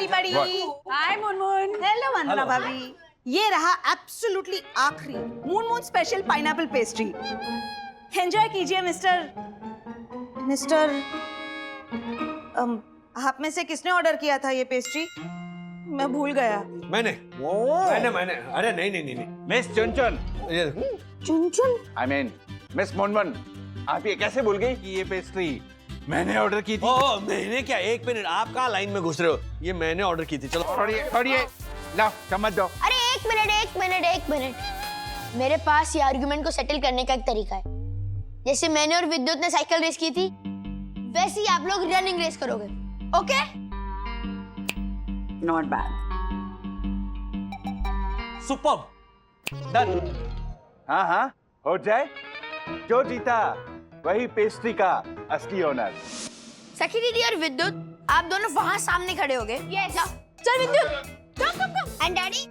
Everybody. हाय Munmun. Hello वंदना भाभी। ये रहा एब्सोल्युटली आखिरी moon special pineapple pastry. Enjoy कीजिए मिस्टर आप में से किसने ऑर्डर किया था ये पेस्ट्री? मैं भूल गया। मैंने। अरे नहीं। Miss Chunchun. Chunchun? I mean, miss Munmun, आप ये कैसे भूल गई कि ये पेस्ट्री मैंने ऑर्डर की थी? ओह मैंने क्या, एक मिनट, आप कहाँ लाइन में घुस रहे हो? ये मैंने ऑर्डर की थी। चलो छोड़िए, लाओ चम्मच दो। अरे एक मिनट। मेरे पास ये आर्गुमेंट को सेटल करने का एक तरीका है। जैसे मैंने और विद्युत ने साइकिल रेस की थी, वैसे ही आप लोग रनिंग रेस करोगे, okay? Not bad. Superb. Done. हाँ, हो जाए। जो जीता वही पेस्ट्री का असली ओनर। सखी दीदी और विद्युत, आप दोनों वहाँ सामने खड़े हो गए। यस। चल विद्युत, कम। एंड डैडी,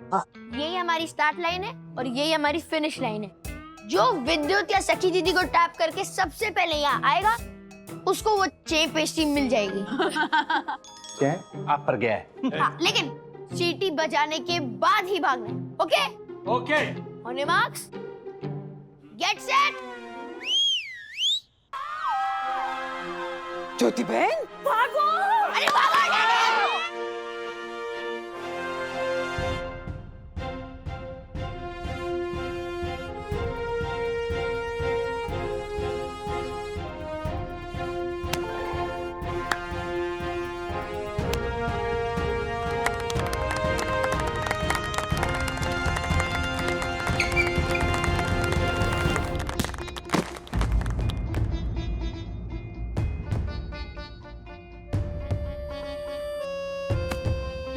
यही हमारी स्टार्ट लाइन है और यही हमारी फिनिश लाइन है। जो विद्युत या सखी दीदी को टैप करके सबसे पहले यहाँ आएगा, उसको वो चेप पेस्ट्री मिल जाएगी। क्या? आप पर गया है। हाँ, लेकिन सीटी बजाने के बाद ही भागना है, okay? Okay. On your marks, get set. Jyoti बहन भागो। अरे भागो डैडी।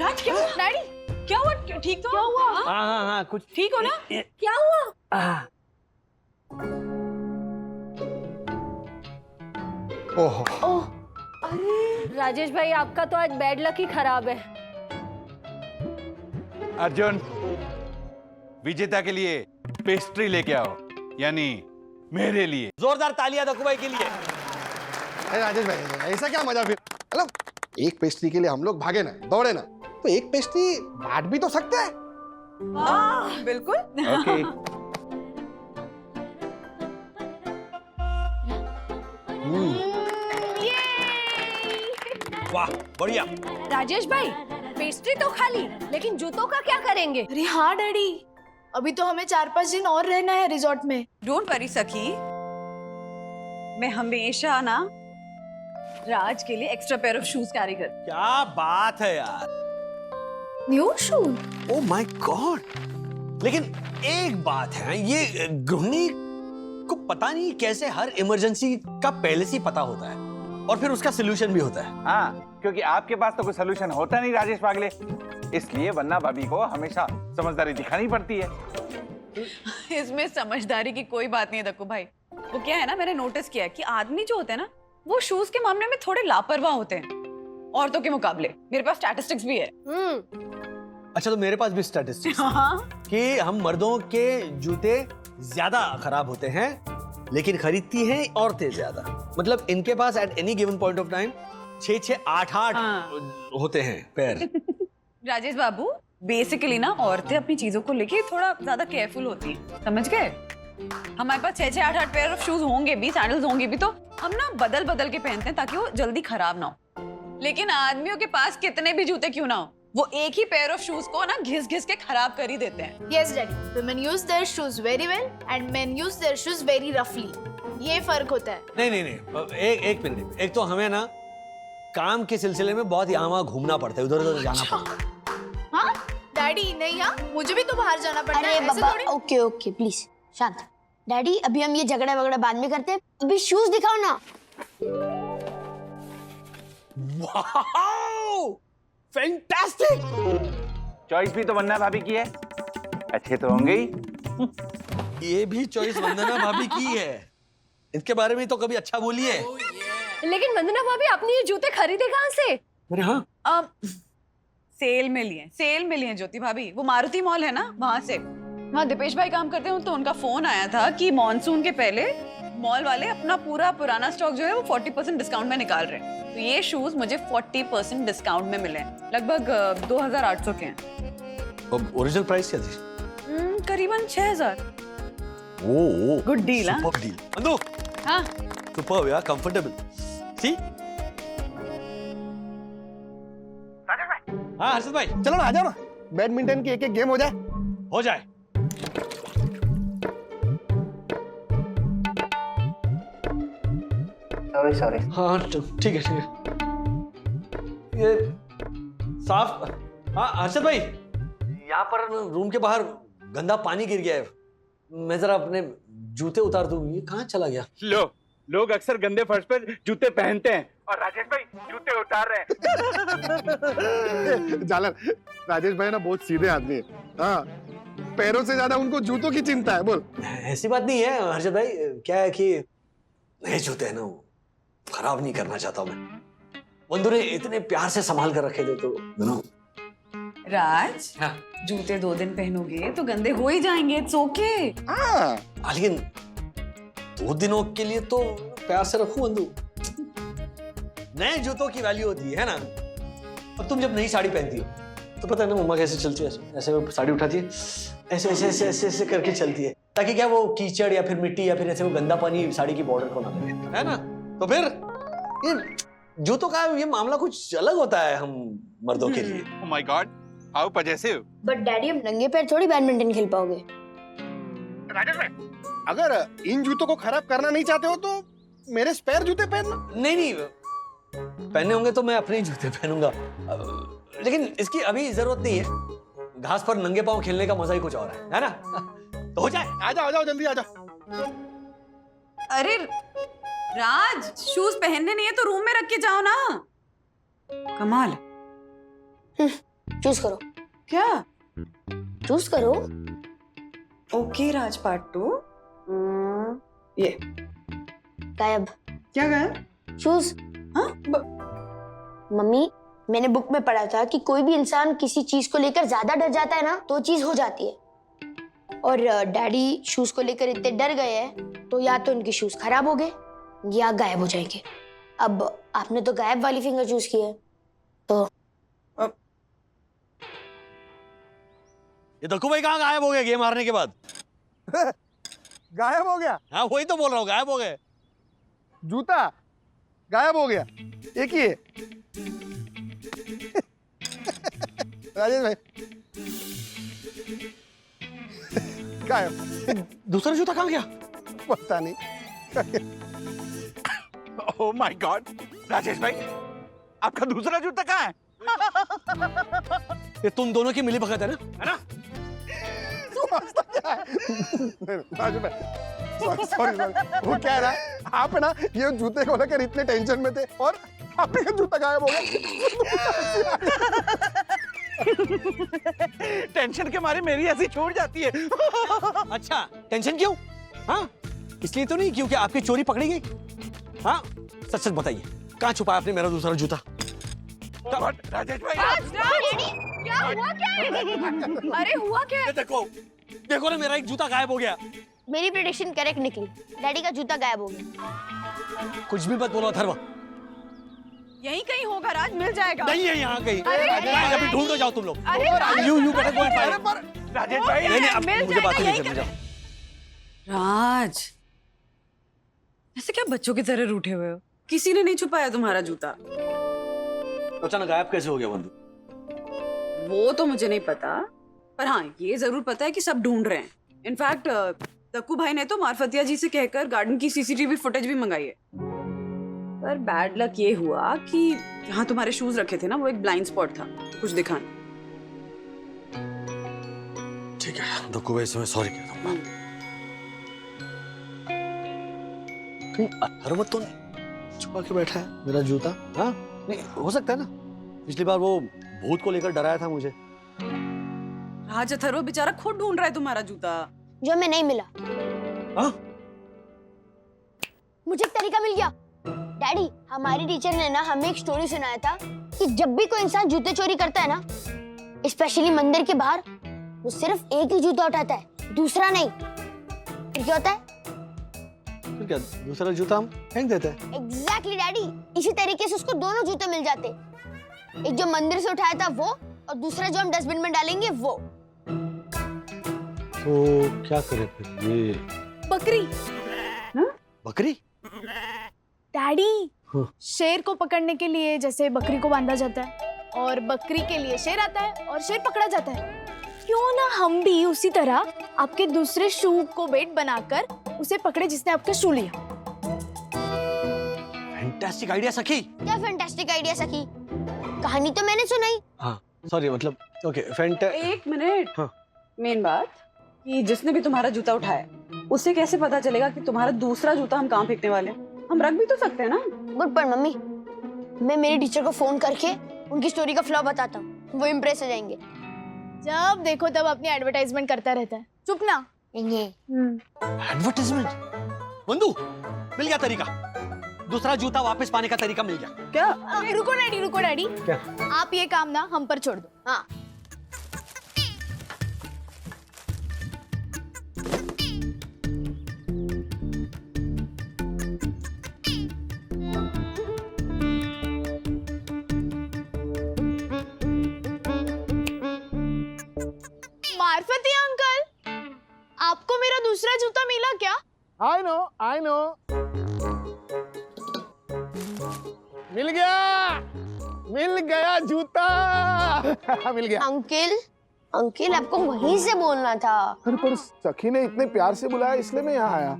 राज क्या हुआ? डैडी क्या हुआ? ठीक तो? क्या हुआ? हाँ कुछ ठीक हो ना? क्या हुआ? ओह अरे राजेश भाई, आपका तो आज बैड लक ही खराब है। अर्जुन, विजेता के लिए पेस्ट्री लेके आओ, यानी मेरे लिए। जोरदार तालियां दक्कू भाई के लिए। अरे राजेश भाई, ऐसा क्या मजा? फिर मतलब एक पेस्ट्री के लिए हम लोग भागे ना, दौड़े ना, तो एक पेस्ट्री बांट भी तो सकते हैं। बिल्कुल। ओके। वाह बढ़िया। राजेश भाई, पेस्ट्री तो खा ली, लेकिन जूतों का क्या करेंगे? अरे हाँ डैडी, अभी तो हमें 4-5 दिन और रहना है रिजॉर्ट में। डोंट वरी सखी, मैं हमेशा ना राज के लिए extra pair of shoes carry कर। क्या बात है यार। New shoes? Oh my God. लेकिन एक बात है, ये गृहिणी को पता नहीं कैसे हर इमरजेंसी का पहले से ही पता होता है और फिर उसका सलूशन भी होता है। हाँ, क्योंकि आपके पास तो कोई सलूशन होता नहीं राजेश पागले, इसलिए वन्ना भाभी को हमेशा समझदारी दिखानी पड़ती है। इसमें समझदारी की कोई बात नहीं है दक्कू भाई। वो क्या है ना, मैंने नोटिस किया कि आदमी जो होते हैं ना, वो शूज के मामले में थोड़े लापरवाह होते हैं औरतों के मुकाबले। मेरे पास स्टैटिस्टिक्स भी है। अच्छा, तो मेरे पास भी स्टैटिस्टिक्स हाँ। कि हम मर्दों के जूते ज्यादा खराब होते हैं, लेकिन खरीदती हैं औरतें ज्यादा। मतलब इनके पास at any given point of time 6-6, 8-8 होते हैं पैर। राजेश बाबू, बेसिकली ना औरतें अपनी चीजों को लेके थोड़ा ज्यादा केयरफुल होती हैं, समझ गए? हमारे पास 6-6, 8-8 पेयर ऑफ शूज होंगे भी, सैंडल्स होंगे भी, तो हम ना बदल बदल के पहनते हैं ताकि वो जल्दी खराब ना हो। लेकिन आदमियों के पास कितने भी जूते क्यों ना हो, वो एक ही पेयर ऑफ शूज को ना घिस घिस के खराब कर ही देते हैं। Yes daddy, women use their shoes very well and men use their shoes very roughly. ये फर्क होता है। नहीं, एक मिनट। एक तो हमें ना काम के सिलसिले में बहुत यहाँ वहाँ घूमना पड़ता है, उधर उधर जाना पड़ता है। हाँ डैडी, नहीं हाँ, मुझे भी तो बाहर जाना पड़ता है। अरे बाबा, ओके प्लीज शांत। डैडी, अभी हम ये झगड़ा वगड़ा बाद में करते हैं, अभी शूज दिखाओ ना। Wow, fantastic. चॉइस भी तो वन्ना भाभी की है, अच्छे तो होंगे ही। ये भी चॉइस वंदना भाभी की है, इसके बारे में तो कभी अच्छा बोलिए। लेकिन वंदना भाभी, आपने ये जूते खरीदे कहाँ से? अरे हाँ, सेल में लिए ज्योति भाभी। वो मारुति मॉल है ना, वहां से। वहाँ दीपेश भाई काम करते हैं, तो उनका फोन आया था कि मॉनसून के पहले मॉल वाले अपना पूरा पुराना स्टॉक जो है वो 40% डिस्काउंट में निकाल रहे हैं। तो ये शूज मुझे 40% डिस्काउंट में मिले हैं। लगभग 2800 के हैं। अब ओरिजिनल प्राइस क्या थी? करीबन 6000। ओह Good deal, हाँ? Super deal. अंदो हाँ सुपर यार, कंफर्टेबल। सी हाँ हर्षद भाई, चलो ना, आ जाओ ना, बैडमिंटन की एक एक गेम हो जाए। हो जाए। सॉरी हाँ ठीक है ठीक है। ये साफ। हाँ हर्षद भाई, यहाँ पर रूम के बाहर गंदा पानी गिर गया है। मैं जरा अपने जूते उतार दूं। ये कहाँ चला गया? लो, लोग अक्सर गंदे फर्श पर जूते पहनते हैं और राजेश भाई जूते उतार रहे हैं। जालर, राजेश भाई ना बहुत सीधे आदमी है। हाँ, पैरों से ज्यादा उनको जूतों की चिंता है। बोल। ऐसी बात नहीं है हर्षद भाई, क्या है कि नए जूते हैं ना, वो खराब नहीं करना चाहता मैं। बंधु ने इतने प्यार से संभाल कर रखे थे तो राज, हाँ। जूते 2 दिन पहनोगे तो गंदे हो ही जाएंगे। It's okay. हाँ, लेकिन 2 दिनों के लिए तो प्यार से रखूं बंधु। नए जूतों की वैल्यू होती है ना। अब तुम जब नई साड़ी पहनती हो तो पता है ना मम्मा कैसे चलती है? ऐसे वो साड़ी उठाती है, ऐसे ऐसे ऐसे ऐसे ऐसे करके चलती है, ताकि क्या वो कीचड़ या फिर मिट्टी या फिर ऐसे वो गंदा पानी साड़ी की बॉर्डर को ना लगे, है ना? तो फिर ये जूतों का ये मामला कुछ अलग होता है हम मर्दों के लिए। Oh my God, how possessive. But daddy, हम नंगे पैर थोड़ी बैडमिंटन खेल पाओगे। राजेश भाई, अगर इन जूतों को खराब करना नहीं चाहते हो तो मेरे स्पेयर जूते पहनना। नहीं नहीं, पहने होंगे तो मैं अपने ही जूते पहनूंगा। लेकिन इसकी अभी जरूरत नहीं है। घास पर नंगे पांव खेलने का मजा ही कुछ और है ना? तो हो जाए। आ जाओ जल्दी आ जाओ। अरे राज, शूज पहनने नहीं है तो रूम में रख के जाओ ना। कमाल। चूज करो। क्या? चूज करो। ओके राज, पार्ट 2। ये गायब। क्या गया? चूज। हाँ? मम्मी, मैंने बुक में पढ़ा था कि कोई भी इंसान किसी चीज को लेकर ज्यादा डर जाता है ना तो चीज हो जाती है। और डैडी शूज को लेकर इतने डर गए हैं तो या तो उनके शूज खराब हो गए या गायब हो जाएंगे। अब आपने तो गायब वाली फिंगर चूज की है तो ये दक्कू भाई कहाँ गायब हो गए गेम हारने के बाद? गायब हो गया? हाँ वही तो बोल रहा हूँ, गायब हो गए। जूता गायब हो गया, एक ही है। राजेश भाई गायब। दूसरा जूता कहाँ गया? पता नहीं। Oh my God, राजेश भाई, आपका दूसरा जूता कहाँ है? ये तुम दोनों की मिली भगत है ना? राजेश भाई सॉरी, वो क्या है ना, आप ना ये जूते को लेकर इतने टेंशन में थे और आपका जूता गायब हो गया। टेंशन के मारे मेरी ऐसी छूट जाती है। अच्छा, टेंशन क्यों? हाँ, इसलिए तो नहीं क्योंकि आपकी चोरी पकड़ी गई। हाँ, सच सच बताइए, कहाँ छुपाया आपने मेरा दूसरा जूता? Oh God, राजेश भाई, क्या हुआ? क्या है? अरे हुआ क्या? ये देखो देखो ना, मेरा एक जूता गायब हो गया। मेरी प्रेडिक्शन करेक्ट निकली। डैडी का जूता गायब हो गया। कुछ भी मत बोलो अथर्व। यहीं कहीं होगा राज, मिल जाएगा। नहीं है यहाँ कहीं। अरे, अभी ढूंढो जाओ तुम लोग। अरे you better go and find. Rajesh भाई, नहीं अब मिल मुझे बात जाएगा, नहीं यहीं करनी। जाओ। राज, ऐसे क्या बच्चों की तरह रूठे हुए हो? किसी ने नहीं छुपाया तुम्हारा जूता। अचानक गायब कैसे हो गया बंधु? वो तो मुझे नहीं पता, पर हाँ ये जरूर पता है कि सब ढूंढ रहे हैं। इनफैक्ट दक्कू भाई ने तो मारफतिया जी से कहकर गार्डन की सीसीटीवी फुटेज भी मंगाई है। पर बैड लक ये हुआ कि यहाँ तुम्हारे शूज रखे थे ना, वो एक ब्लाइंड स्पॉट था, कुछ दिखा नहीं। ठीक है दक्कू भाई, मैं सॉरी कहता हूँ। अथर्व तो छुपा के बैठा है मेरा जूता? हाँ नहीं हो सकता है ना, पिछली बार वो भूत को लेकर डराया था मुझे। राज, अथर्व बेचारा खुद ढूंढ रहा है तुम्हारा जूता। जो हमें नहीं मिला। हाँ? मुझे एक तरीका मिल गया। डैडी, हमारी टीचर ने ना हमें एक स्टोरी सुनाया था कि जब भी कोई इंसान जूते चोरी करता है ना, स्पेशली मंदिर के बाहर, वो सिर्फ एक ही जूता उठाता है, दूसरा नहीं। फिर क्या होता है? फिर क्या, दूसरा जूता हम फेंक देते हैं। एग्जैक्टली डैडी, इसी तरीके से उसको दोनों जूते मिल जाते। एक जो मंदिर से उठाया था वो, और दूसरा जो हम डस्टबिन में डालेंगे वो। तो क्या करें फिर? ये बकरी। बकरी? डैडी, हाँ। शेर को पकड़ने के लिए जैसे बकरी को बांधा जाता है, और बकरी के लिए शेर आता है और शेर पकड़ा जाता है, क्यों ना हम भी उसी तरह आपके दूसरे शू को बेट बनाकर उसे पकड़े जिसने आपका शू लिया। फैंटास्टिक आइडिया सखी। क्या फैंटास्टिक आइडिया सखी, कहानी तो मैंने सुनाई। हाँ सॉरी, मतलब ओके एक मिनट। हाँ। मेन बात कि जिसने भी तुम्हारा जूता उठाया उसे कैसे पता चलेगा कि तुम्हारा दूसरा जूता हम कहाँ फेंकने वाले हैं? हम रख भी तो सकते हैं ना। गुड पर मम्मी, मैं मेरे टीचर को फोन करके उनकी स्टोरी का फ्लॉ बताता हूँ, वो इम्प्रेस हो जाएंगे। जब देखो तब अपनी एडवर्टाइजमेंट करता रहता है, चुप ना। एडवर्टाइजमेंट। बंधु, मिल गया तरीका, दूसरा जूता वापस पाने का तरीका मिल गया। क्या? रुको डैडी, रुको डैडी, क्या? आप ये काम ना हम पर छोड़ दो। हाँ, मार्फती अंकल, आपको मेरा दूसरा जूता मिला क्या? आई नो मिल गया जूता। मिल गया। अंकल आपको वहीं से बोलना था। अरे पर सखी ने इतने प्यार से बुलाया इसलिए मैं यहाँ आया।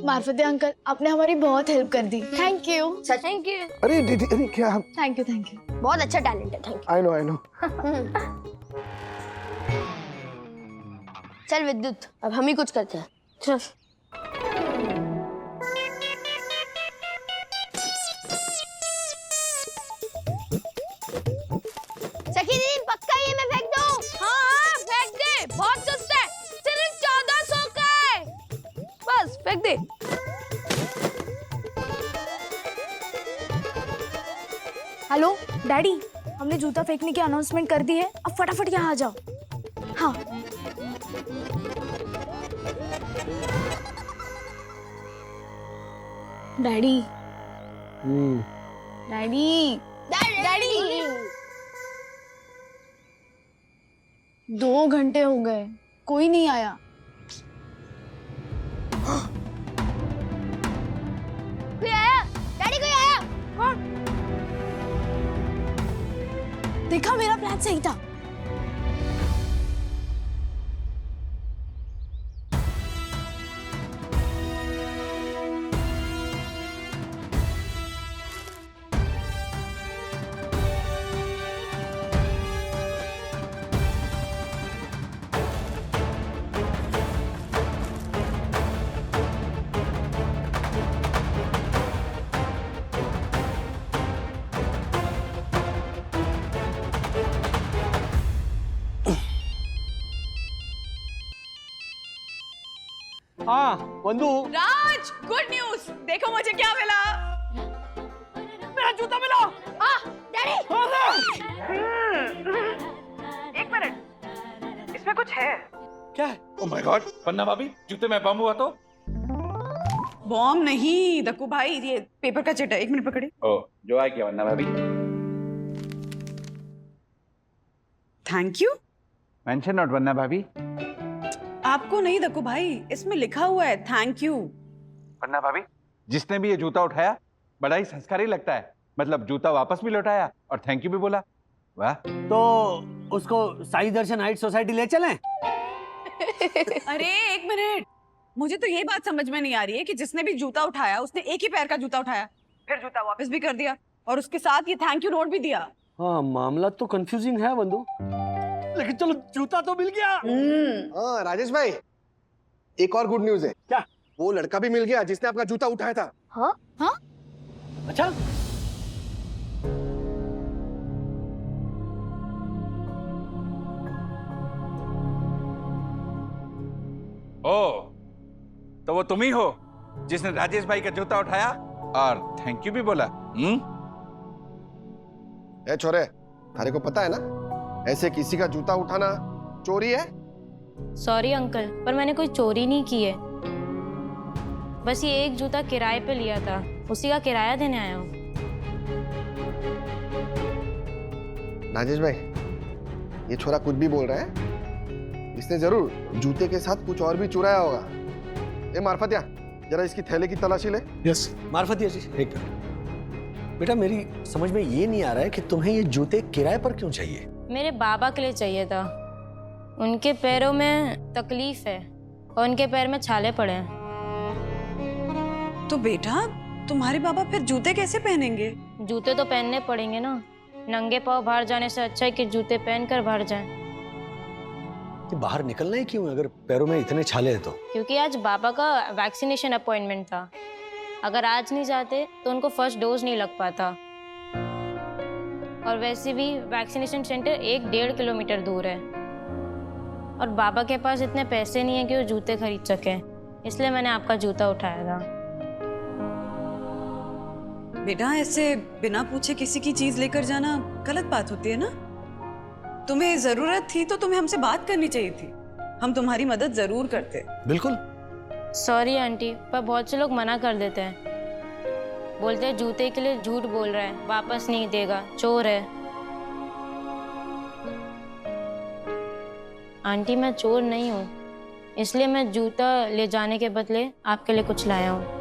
मार्फती अंकल, आपने हमारी बहुत हेल्प कर दी, थैंक यू। Thank you. अरे अरे क्या, थैंक यू। बहुत अच्छा टैलेंट है, थैंक आई नो यू। चल विद्युत, अब हम ही कुछ करते हैं। चल। सखी दीदी, पक्का ये मैं फेंक दूं? हाँ फेंक दे, बहुत सस्ता है, सिर्फ 1400 का है, बस फेंक दे। हेलो डैडी, हमने जूता फेंकने की अनाउंसमेंट कर दी है, अब फटाफट यहाँ आ जाओ। हाँ। डैडी, डैडी, डैडी 2 घंटे हो गए, कोई नहीं आया। कोई आया? डैडी कोई आया? कौन? देखा, मेरा प्लान सही था। हाँ बंधु, राज, गुड न्यूज, देखो मुझे क्या मिला। मेरा जूता मिला। डैडी, एक मिनट, इसमें कुछ है। क्या है? ओह माय गॉड, पन्ना भाभी, जूते में बम हुआ तो? बॉम्ब नहीं दक्कू भाई, ये पेपर का चिट है। एक मिनट पकड़े। ओह, जो आ गया पन्ना भाभी। Thank you. मेंशन नॉट पन्ना भाभी। आपको नहीं दक्कू भाई, इसमें लिखा हुआ है थैंक यू। पन्ना भाभी, जिसने भी ये जूता उठाया बड़ा ही संस्कारी लगता है, मतलब जूता वापस भी लौटाया और थैंक यू भी बोला। वाह। तो उसको साई दर्शन हाइट सोसाइटी ले चलें? अरे एक मिनट, मुझे तो ये बात समझ में नहीं आ रही है कि जिसने भी जूता उठाया उसने एक ही पैर का जूता उठाया, फिर जूता वापस भी कर दिया और उसके साथ ये थैंक यू नोट भी दिया। हाँ, मामला तो कंफ्यूजिंग है बंधु, लेकिन चलो जूता तो मिल गया। हाँ राजेश भाई, एक और गुड न्यूज है। क्या? वो लड़का भी मिल गया जिसने आपका जूता उठाया था। हाँ? अच्छा, ओह, तो वो तुम ही हो जिसने राजेश भाई का जूता उठाया और थैंक यू भी बोला। ए छोरे, थारे को पता है ना, ऐसे किसी का जूता उठाना चोरी है। सॉरी अंकल, पर मैंने कोई चोरी नहीं की है। बस ये एक जूता किराए पे लिया था, उसी का किराया देने आया हूँ। राजेश भाई, ये छोरा कुछ भी बोल रहा है, इसने जरूर जूते के साथ कुछ और भी चुराया होगा। ए मार्फतिया, जरा इसकी थैले की तलाशी ले। यस मार्फतिया जी, एक मिनट। बेटा मेरी समझ में ये नहीं आ रहा है कि तुम्हें ये जूते किराए पर क्यों चाहिए? मेरे बाबा के लिए चाहिए था। उनके पैरों में तकलीफ है और उनके पैर में छाले पड़े हैं। तो बेटा तुम्हारे बाबा फिर जूते कैसे पहनेंगे? जूते तो पहनने पड़ेंगे ना, नंगे पाँव बाहर जाने से अच्छा है कि जूते पहनकर बाहर जाएं। कि बाहर निकलना ही क्यों अगर पैरों में इतने छाले हैं तो? क्योंकि आज बाबा का वैक्सीनेशन अपॉइंटमेंट था। अगर आज नहीं जाते तो उनको फर्स्ट डोज नहीं लग पाता, और वैसे भी वैक्सीनेशन सेंटर 1-1.5 किलोमीटर दूर है, और बाबा के पास इतने पैसे नहीं है कि वो जूते खरीद सके, इसलिए मैंने आपका जूता उठाया था। बेटा ऐसे बिना पूछे किसी की चीज लेकर जाना गलत बात होती है ना। तुम्हें जरूरत थी तो तुम्हें हमसे बात करनी चाहिए थी, हम तुम्हारी मदद जरूर करते। बिल्कुल। सॉरी आंटी, पर बहुत से लोग मना कर देते हैं, बोलते हैं जूते के लिए झूठ बोल रहा है, वापस नहीं देगा, चोर है। आंटी मैं चोर नहीं हूँ, इसलिए मैं जूता ले जाने के बदले आपके लिए कुछ लाया हूँ।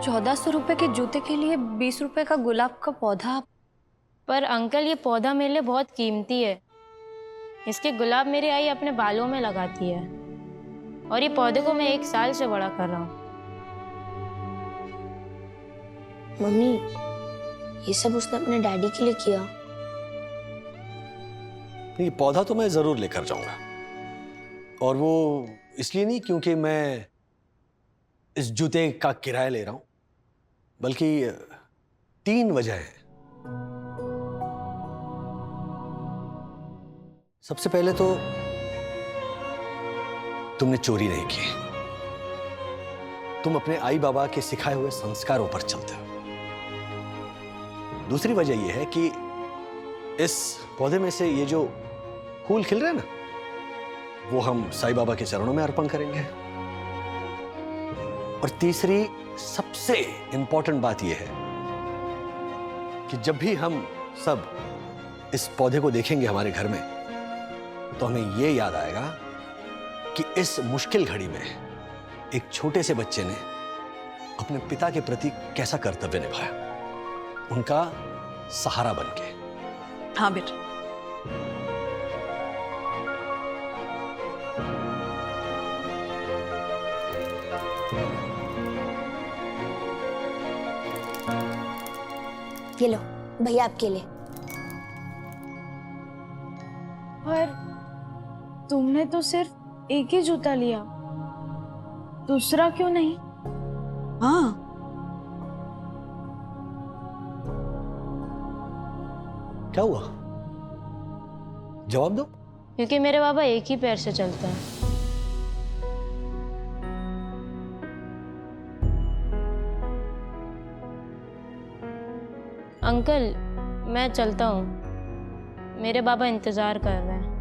₹1400 के जूते के लिए 20 रुपए का गुलाब का पौधा। पर अंकल ये पौधा मेरे लिए बहुत कीमती है। इसके गुलाब मेरी आई अपने बालों में लगाती है, और ये पौधे को मैं 1 साल से बड़ा कर रहा हूँ। मम्मी, ये सब उसने अपने डैडी के लिए किया। ये पौधा तो मैं जरूर लेकर जाऊंगा, और वो इसलिए नहीं क्योंकि मैं इस जूते का किराया ले रहा हूं, बल्कि 3 वजह है। सबसे पहले तो तुमने चोरी नहीं की, तुम अपने आई बाबा के सिखाए हुए संस्कारों पर चलते हो। दूसरी वजह यह है कि इस पौधे में से ये जो फूल खिल रहे हैं ना, वो हम साईं बाबा के चरणों में अर्पण करेंगे। और तीसरी सबसे इंपॉर्टेंट बात यह है कि जब भी हम सब इस पौधे को देखेंगे हमारे घर में, तो हमें यह याद आएगा कि इस मुश्किल घड़ी में एक छोटे से बच्चे ने अपने पिता के प्रति कैसा कर्तव्य निभाया, उनका सहारा बनके। हाँ बेटा। ये लो भैया आपके लिए। पर तुमने तो सिर्फ एक ही जूता लिया, दूसरा क्यों नहीं? हाँ क्या हुआ, जवाब दो। क्योंकि मेरे बाबा एक ही पैर से चलते हैं। अंकल मैं चलता हूँ, मेरे बाबा इंतजार कर रहे हैं।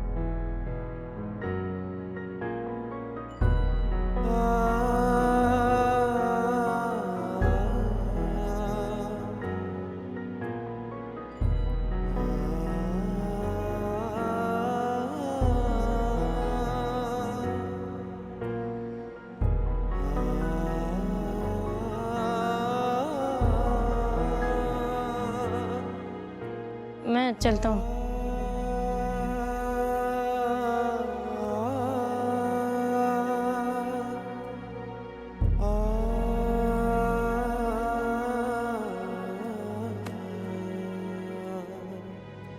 मैं चलता हूँ।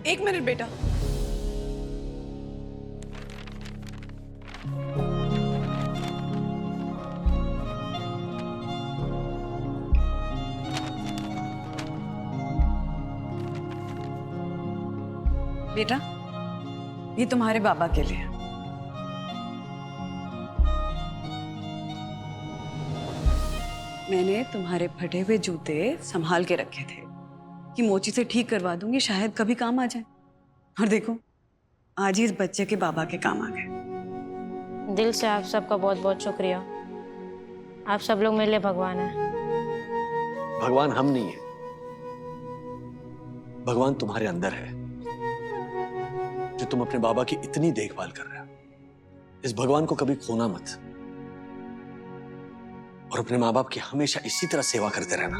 एक मिनट बेटा। बेटा ये तुम्हारे बाबा के लिए। मैंने तुम्हारे फटे हुए जूते संभाल के रखे थे, कि मोची से ठीक करवा दूंगी, शायद कभी काम आ जाए। और देखो आज ही इस बच्चे के बाबा के काम आ गए। दिल से आप सबका बहुत बहुत शुक्रिया। आप सब लोग मेरे लिए भगवान हैं। भगवान हम नहीं है, भगवान तुम्हारे अंदर है, जो तुम अपने बाबा की इतनी देखभाल कर रहे हो। इस भगवान को कभी खोना मत, और अपने माँ बाप की हमेशा इसी तरह सेवा करते रहना।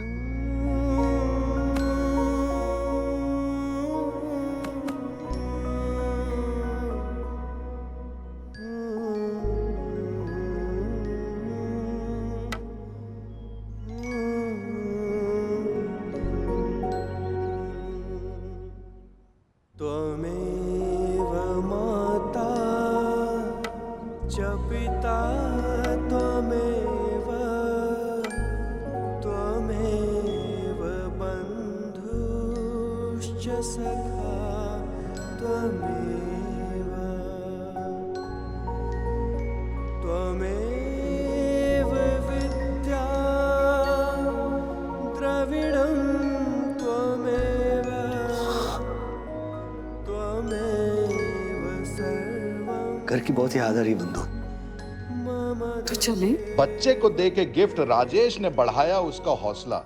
त्वमेव माता च पिता त्वमेव त्वमेव बन्धुश्च सखा त्वमेव त्वमेव विद्या द्रविणं त्वमेव घर की बहुत याद आ रही बंधु। तो चले। बच्चे को दे के गिफ्ट राजेश ने बढ़ाया उसका हौसला।